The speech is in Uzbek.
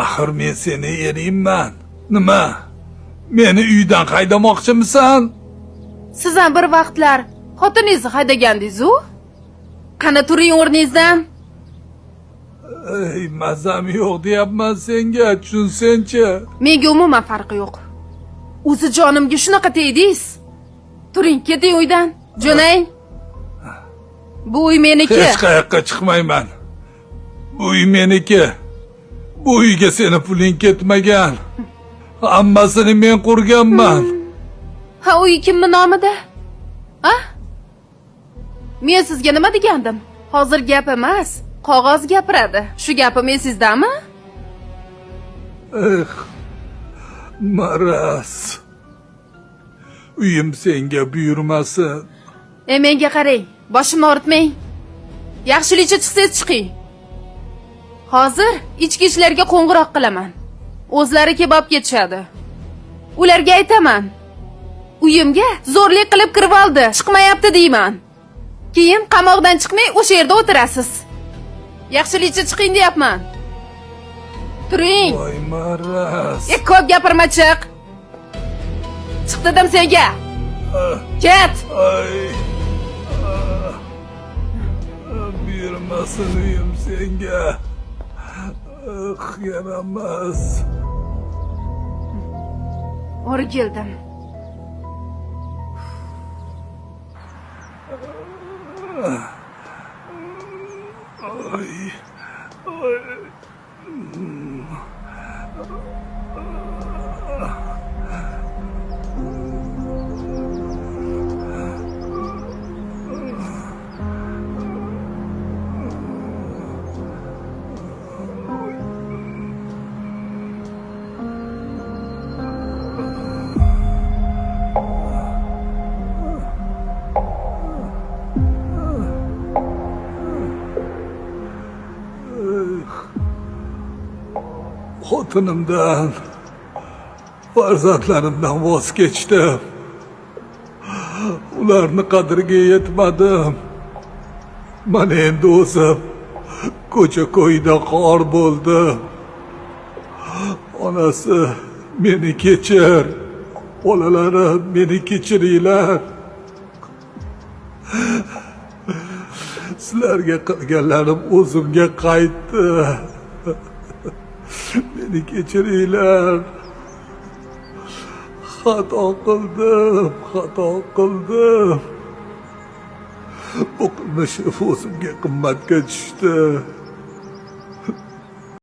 Axir men seni eringman. Nima? Meni uydan haydamoqchimisan? Siz ham bir vaqtlar xotiningizni haydagandingiz-ku? Qani turing o'rningizdan. Ey, mazam yo'q deyapman senga, tushunsenchi. Menga umuman farqi yo'q. O'zi jonimga shunaqa tegdingiz. Turing, keting uydan. Jo'nang. Bu uy meniki. Hech qayoqqa chiqmayman. Bu uy meniki. Bu uyga seni puling ketmagan. Hammasini men qurganman. Ha, uy kimni nomida? Ha? Men sizga nima degandim? Hozir gap emas, qog'oz gapiradi. Shu gapim esizdami? Maraz. Uyim senga buyurmasin. Menga qarang, boshimni og'ritmang. Yaxshilikcha chiqsangiz chiqing. Hozir ichki ishlarga qo'ng'iroq qilaman. O'zlari kebab ketishadi. Ularga aytaman. Uyimga zo'rlik qilib kirib oldi, chiqmayapti deyman. Keyin qamoqdan chiqmay o'sha yerda o'tirasiz. Yaxshilikcha chiqing deyapman. Turing. Voy maraz. Ko'p gapirma, chiq. Chiq dedim senga. Ket. Ay. Buyurmasin uyim senga. Yaramas. O'rgildim. Xotinimdan, farzandlarimdan voz kechdim. Ularni qadriga yetmadim. Mana endi o'zim ko'cha-ko'yda xor bo'ldim. Onasi, meni kechir. Bolalarim, meni kechiringlar. Sizlarga qilganlarim o'zimga qaytdi. Meni kechiringlar. Xato qildim. Bu qilmishim o'zimga qimmatga tushdi.